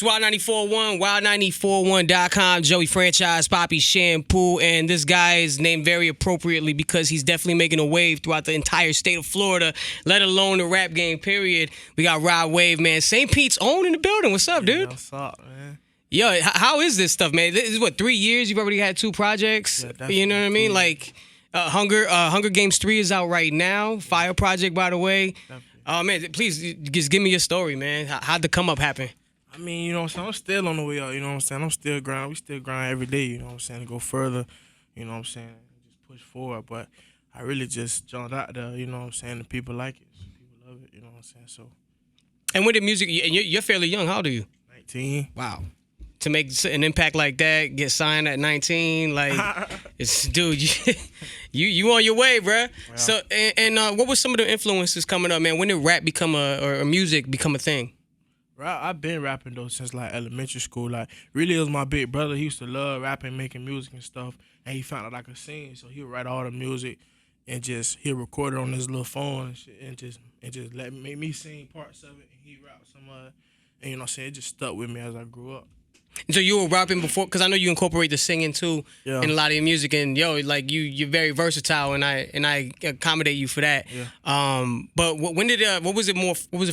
It's Wild941, wild941.com, Joey Franchize, Poppy Shampoo, and this guy is named very appropriately because he's definitely making a wave throughout the entire state of Florida, let alone the rap game, period. We got Rod Wave, man. St. Pete's own in the building. What's up, dude? What's up, man? Yo, how is this stuff, man? This is what, 3 years? You've already had 2 projects? Yeah, you know what I mean? Like, Hunger Games 3 is out right now. Fire Project, by the way. Oh, man, please, just give me your story, man. How'd the come up happen? I mean, you know what I'm saying? I'm still on the way up, you know what I'm saying? I'm still grinding. We still grind every day, you know what I'm saying? To go further, you know what I'm saying? Just push forward. But I really just jumped out there, you know what I'm saying? The people like it. People love it, you know what I'm saying? So. And with the music, and you're fairly young. How old are you? 19. Wow. To make an impact like that, get signed at 19, like, it's, dude, you on your way, bruh. Wow. So, and what was some of the influences coming up, man? When did rap become or music become a thing? I've been rapping, though, since, like, elementary school. Like, really, it was my big brother. He used to love rapping, making music and stuff, and he found out I could sing, so he would write all the music and he'll record it on his little phone and shit, and just make me sing parts of it, and he rap some of it. And, you know what I'm saying, it just stuck with me as I grew up. So you were rapping before, because I know you incorporate the singing too in a lot of your music, and like you're very versatile, and I accommodate you for that. Yeah. But when did what was it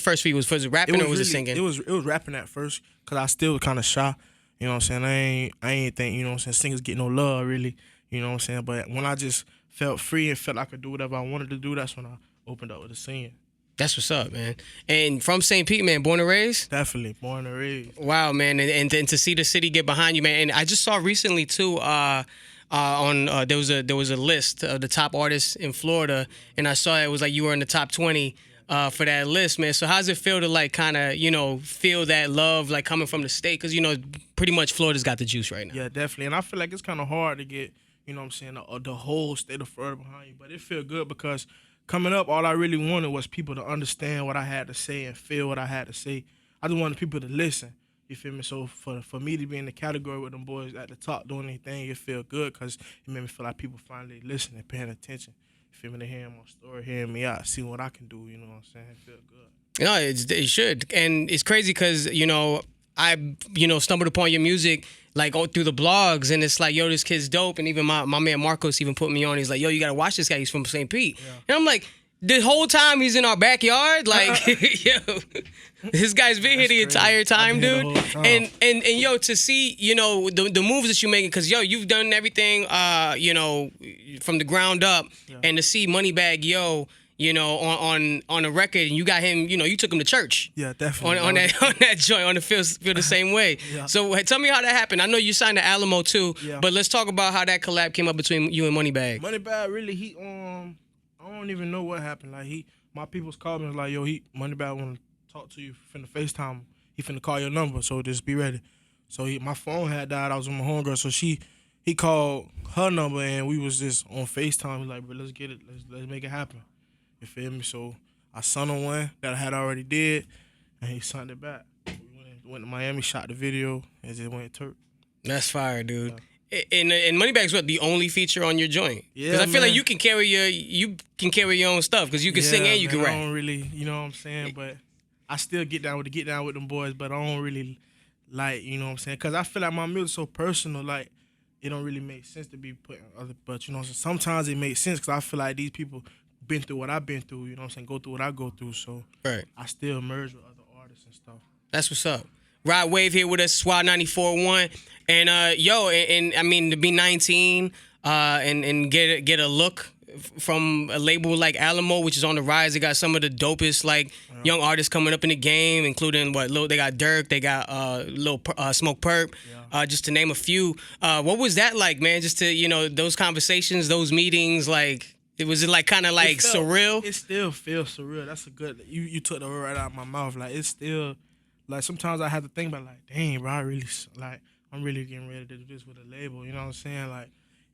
first for you? Was it rapping or was it singing? It was rapping at first, cause I still kind of shy. You know what I'm saying? I ain't think, you know what I'm saying, singers get no love really. You know what I'm saying? But when I just felt free and felt I could do whatever I wanted to do, that's when I opened up with the singing. That's what's up, man. And from St. Pete, man, born and raised? Definitely, born and raised. Wow, man. And then to see the city get behind you, man. And I just saw recently, too, there was a list of the top artists in Florida, and I saw it was like you were in the top 20 for that list, man. So how's it feel to, like, kind of, feel that love, like, coming from the state? Because, pretty much Florida's got the juice right now. Yeah, definitely. And I feel like it's kind of hard to get, you know what I'm saying, the whole state of Florida behind you. But it feel good because coming up, all I really wanted was people to understand what I had to say and feel what I had to say. I just wanted people to listen. You feel me? So for me to be in the category with them boys at the top doing anything, it feel good because it made me feel like people finally listening, paying attention. You feel me? They hearing my story, hearing me out, seeing what I can do. You know what I'm saying? It feel good. No, it should. And it's crazy because, I, stumbled upon your music, like, through the blogs, and it's like, yo, this kid's dope. And even my man Marcos even put me on. He's like, yo, you got to watch this guy. He's from St. Pete. Yeah. And I'm like, the whole time he's in our backyard, like, yo, this guy's been here the entire time, dude. And yo, to see, the moves that you're making, because, yo, you've done everything, from the ground up, and to see MoneyBagg Yo, on a record, and you got him, you took him to church. Yeah, definitely. On that joint, on the feel the same way. Yeah. So tell me how that happened. I know you signed to Alamo too, but let's talk about how that collab came up between you and MoneyBagg. MoneyBagg, really, I don't even know what happened. Like, my people's called me, was like, yo, MoneyBagg want to talk to you, finna FaceTime. He finna call your number, so just be ready. So my phone had died. I was with my homegirl, so he called her number, and we was just on FaceTime. He like, bro, let's get it. Let's make it happen. You feel me? So I sent him one that I had already did, and he sent it back. We went to Miami, shot the video, and just went to Turk. That's fire, dude. Yeah. And MoneyBagg's what, the only feature on your joint? Yeah, because I feel like you can carry your own stuff because you can sing and you can rap. I don't really, you know what I'm saying, but I still get down with them boys, but I don't really like, you know what I'm saying, because I feel like my music's so personal, like it don't really make sense to be put in other. But you know, sometimes it makes sense because I feel like these people been through what I've been through, you know what I'm saying, go through what I go through, so I still merge with other artists and stuff. That's what's up. Rod Wave here with us, Wild941, and and I mean, to be 19 and get a look from a label like Alamo, which is on the rise. They got some of the dopest young artists coming up in the game, including they got Dirk, they got Lil Smoke Perp, just to name a few. What was that like, man? Just to those conversations, those meetings, was it kind of surreal? It still feels surreal. That's a good. You took the word right out of my mouth. Like, it's still. Like, sometimes I have to think about, dang, bro, I'm really getting ready to do this with a label, you know what I'm saying? Like,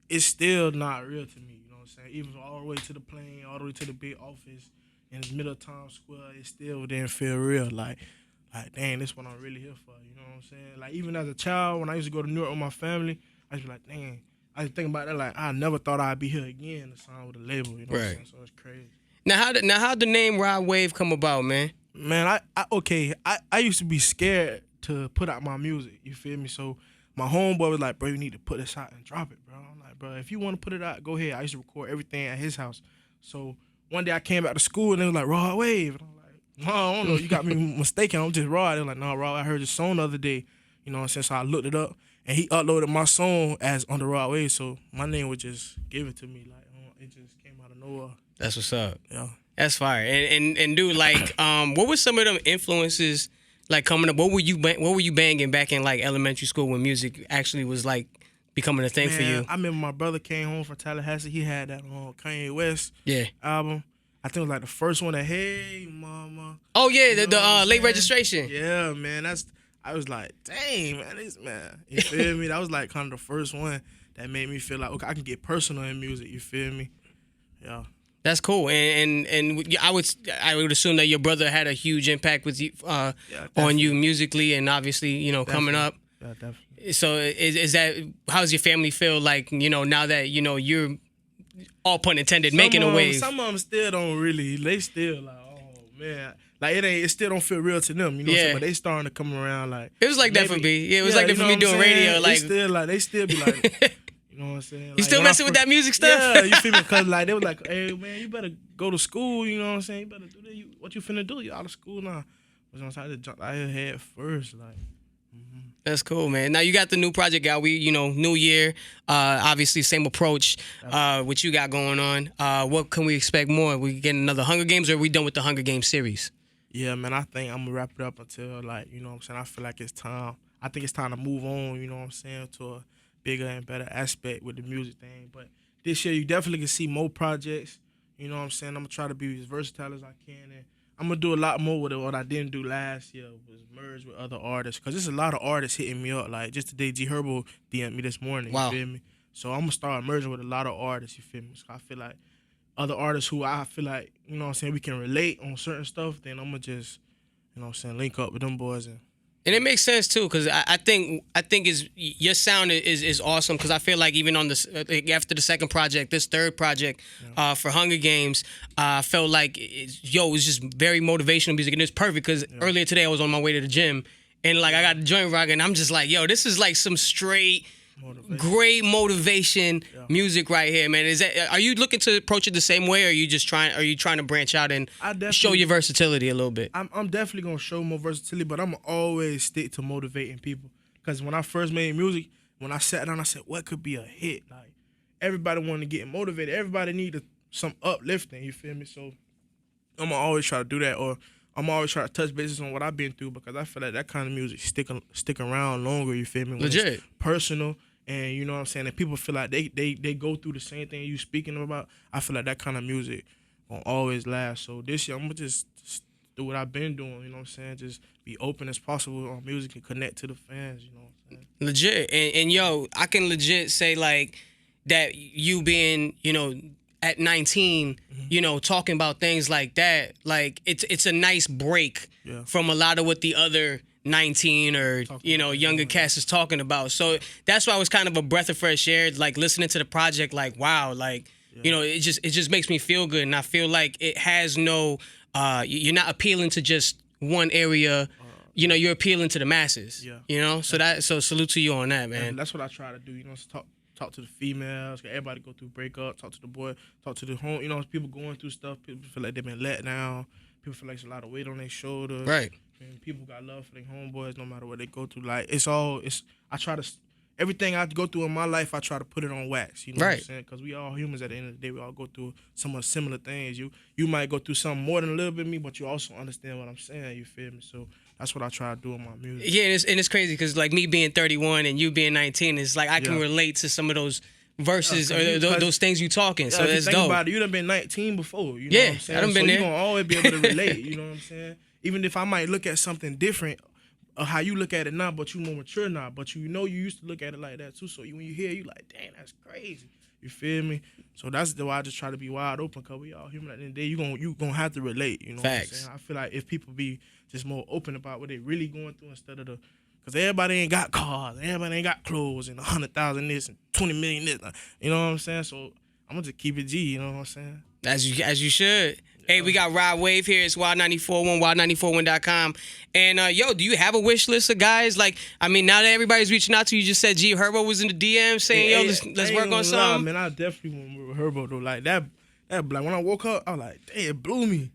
it's still not real to me, you know what I'm saying? Even all the way to the plane, all the way to the big office in the middle of Times Square, it still didn't feel real. Like, dang, this is what I'm really here for, you know what I'm saying? Like, even as a child, when I used to go to New York with my family, I used to be like, dang, I used to think about that, I never thought I'd be here again to sign with a label, you know what I'm saying? So it's crazy. Now, how'd the name Rod Wave come about, man? Man, I used to be scared to put out my music. You feel me? So my homeboy was like, bro, you need to put this out and drop it, bro. I'm like, bro, if you want to put it out, go ahead. I used to record everything at his house. So one day I came back to school and they was like, Raw Wave. And I'm like, no, I don't know. You got me mistaken. I'm just Raw. They were like, no, Raw, I heard your song the other day. You know what I'm saying? So I looked it up and he uploaded my song as on the Raw Wave. So my name was just given to me. Like, it just came out of nowhere. That's what's up. Yeah. That's fire. And dude, like, what were some of them influences like coming up? What were you banging back in like elementary school when music actually was like becoming a thing for you? I remember my brother came home from Tallahassee. He had that Kanye West album. I think it was like the first one that Hey Mama. Oh yeah, the late registration. Yeah, man. I was like, dang, man, you feel me? That was like kind of the first one that made me feel like, okay, I can get personal in music. You feel me? Yeah. That's cool, and I would assume that your brother had a huge impact with you on you musically, and obviously coming up. Yeah, definitely. So is that, how does your family feel like now that you're, all pun intended, making a wave? Some of them still don't really. They still like, oh man, like it still don't feel real to them. You know what I'm saying? But they starting to come around like. It was like that for me. Yeah, it was like that for me doing radio. Like they still be like. You know what I'm saying? You like, still messing with that music stuff? Yeah, you feel me? Because like they was like, hey man, you better go to school. You know what I'm saying? You better do that. What you finna do? You out of school now? I was trying to jump out your head first, like. That's cool, man. Now you got the new project out. We, new year. Obviously, same approach. What you got going on? What can we expect more? We getting another Hunger Games, or are we done with the Hunger Games series? Yeah, man. I think I'm gonna wrap it up until like what I'm saying. I feel like it's time. I think it's time to move on. You know what I'm saying, to a bigger and better aspect with the music thing. But this year, you definitely can see more projects. You know what I'm saying? I'm gonna try to be as versatile as I can, and I'm gonna do a lot more with it. What I didn't do last year was merge with other artists, because there's a lot of artists hitting me up. Like just today, G Herbo DM'd me this morning. Wow. You feel me? So I'm gonna start merging with a lot of artists. You feel me? So I feel like other artists who I feel like what I'm saying, we can relate on certain stuff. Then I'm gonna just what I'm saying, link up with them boys And it makes sense too, because I think your sound is awesome. Because I feel like even on this after the second project, this third project for Hunger Games, I felt like it was just very motivational music, and it's perfect. Because earlier today I was on my way to the gym, and like I got the joint rock, and I'm just like, yo, this is like some straight. Great motivation music right here, man. Are you looking to approach it the same way, or are you trying to branch out and show your versatility a little bit? I'm definitely gonna show more versatility, but I'm gonna always stick to motivating people. Because when I first made music, when I sat down, I said, what could be a hit? Like everybody wanted to get motivated. Everybody needed some uplifting. You feel me? So I'm gonna always try to do that, or I'm always trying to touch bases on what I've been through, because I feel like that kind of music stick around longer. You feel me? When legit. It's personal. And you know what I'm saying? And people feel like they go through the same thing you speaking about. I feel like that kind of music won't always last. So this year I'm gonna just do what I've been doing, you know what I'm saying? Just be open as possible on music and connect to the fans, you know what I'm saying? Legit. And yo, I can legit say like that you being, at 19, talking about things like that, like it's a nice break from a lot of what the other 19 or younger cast is talking about. So that's why it was kind of a breath of fresh air, like listening to the project, like wow, like it just makes me feel good, and I feel like it has no you're not appealing to just one area, you're appealing to the masses. So salute to you on that, man. And that's what I try to do, talk to the females, everybody go through breakup, talk to the boy, talk to the home, people going through stuff, people feel like they've been let down, people feel like there's a lot of weight on their shoulders. Right. And people got love for their homeboys no matter what they go through. Like, I try to, everything I go through in my life, I try to put it on wax. You know what I'm saying? Because we all humans at the end of the day. We all go through some of similar things. You might go through something more than a little bit of me, but you also understand what I'm saying. You feel me? So that's what I try to do in my music. Yeah, and it's crazy because like me being 31 and you being 19, it's like I can relate to some of those verses or those things you talking. So that's dope. About it, you done been 19 before. You know what I'm saying? I done been there. So you gonna always be able to relate. You know what I'm saying? Even if I might look at something different, or how you look at it now, but you more mature now, but you used to look at it like that too. So when you hear, you like, damn, that's crazy. You feel me? So that's why I just try to be wide open, because we all human. At the end of the day, you gonna have to relate. You know Facts. What I'm saying? I feel like if people be just more open about what they really going through instead of because everybody ain't got cars, everybody ain't got clothes, and 100,000 this and 20 million this. You know what I'm saying? So I'm gonna just keep it G. You know what I'm saying? As you should. Hey, we got Rod Wave here. It's Wild 94.1, wild941.com. And, yo, do you have a wish list of guys? Like, I mean, now that everybody's reaching out to you, just said G Herbo was in the DM saying, yo, let's work on something. Man, I definitely want to work with Herbo, though. Like, that, like, when I woke up, I was like, dang, it blew me.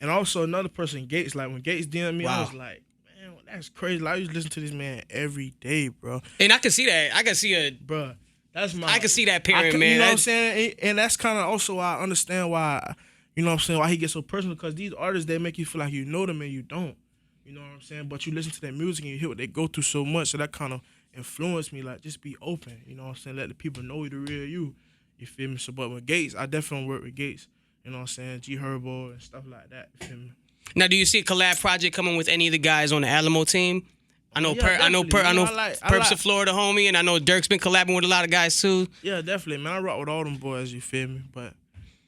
And also another person, Gates, like, when Gates DM'd me, I was like, man, that's crazy. Like, I used to listen to this man every day, bro. And I can see that. I can see Bro, that's my... I can see that pairing, man. You know what I'm saying? And that's kind of also why I understand why... You know what I'm saying? Why he gets so personal? Because these artists, they make you feel like you know them and you don't. You know what I'm saying? But you listen to their music and you hear what they go through so much. So that kind of influenced me. Like, just be open. You know what I'm saying? Let the people know the real you. You feel me? So, but with Gates, I definitely work with Gates. You know what I'm saying? G Herbo and stuff like that. You feel me? Now, do you see a collab project coming with any of the guys on the Alamo team? I know Perps of Florida, homie, and I know Dirk's been collabing with a lot of guys too. Yeah, definitely, man. I rock with all them boys. You feel me? But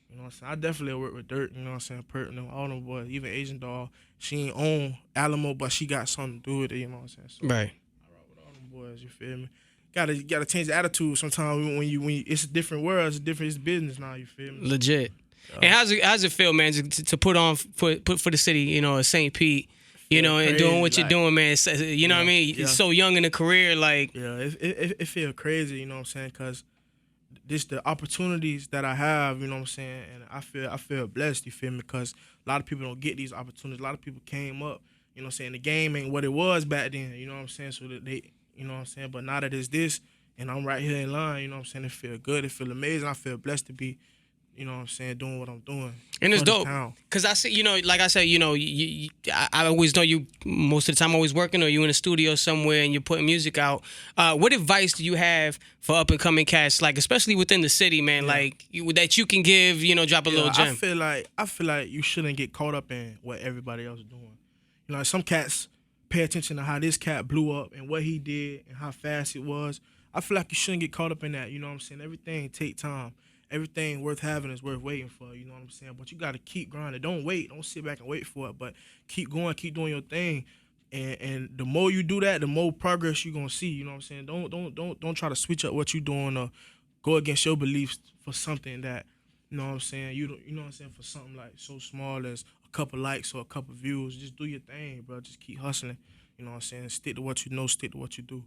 you know what I'm saying? I definitely work with Dirk, you know what I'm saying? Perp, you know, all them boys, even Asian Doll. She ain't on Alamo, but she got something to do with it, you know what I'm saying? So right. I rock with all them boys, you feel me? Gotta change the attitude sometimes when you it's a different world, it's business now, you feel me? Legit. And how's it feel, man, to put on for the city, you know, St. Pete, you know, and doing what you're doing, man? You know what I mean? You're so young in a career, like. Yeah, it feel crazy, you know what I'm saying? Because this the opportunities that I have, you know what I'm saying, and I feel blessed, you feel me? Because a lot of people don't get these opportunities. A lot of people came up, you know what I'm saying, the game ain't what it was back then, you know what I'm saying, so that they, you know what I'm saying, but now that it's this, and I'm right here in line, you know what I'm saying, it feel good, it feel amazing, I feel blessed to be, you know what I'm saying, doing what I'm doing. And it's dope. Because I see, you know, like I said, you know, I always know you most of the time always working or you in a studio somewhere and you're putting music out. What advice do you have for up and coming cats, like especially within the city, man, like that you can give, you know, drop a little gem? I feel like you shouldn't get caught up in what everybody else is doing. You know, some cats pay attention to how this cat blew up and what he did and how fast it was. I feel like you shouldn't get caught up in that, you know what I'm saying? Everything take time. Everything worth having is worth waiting for, you know what I'm saying? But you got to keep grinding. Don't wait. Don't sit back and wait for it, but keep going, keep doing your thing. And the more you do that, the more progress you're going to see, you know what I'm saying? Don't try to switch up what you're doing or go against your beliefs for something that, you know what I'm saying? You know what I'm saying? For something like so small as a couple likes or a couple views. Just do your thing, bro. Just keep hustling. You know what I'm saying? Stick to what you know, stick to what you do.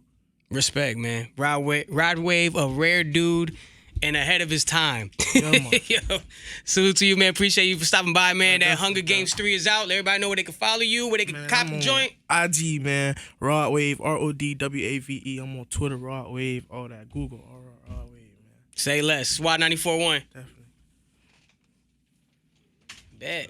Respect, man. Rod Wave, a rare dude. And ahead of his time. Yeah, man. Yo, salute to you, man. Appreciate you for stopping by, man. That Hunger Games 3 is out. Let everybody know where they can follow you, where they can cop the joint. IG, man. Rod Wave, RODWAVE. I'm on Twitter, Rod Wave, all that. Google, Rod Wave, man. Say less. Wild 94.1. Definitely. Bet.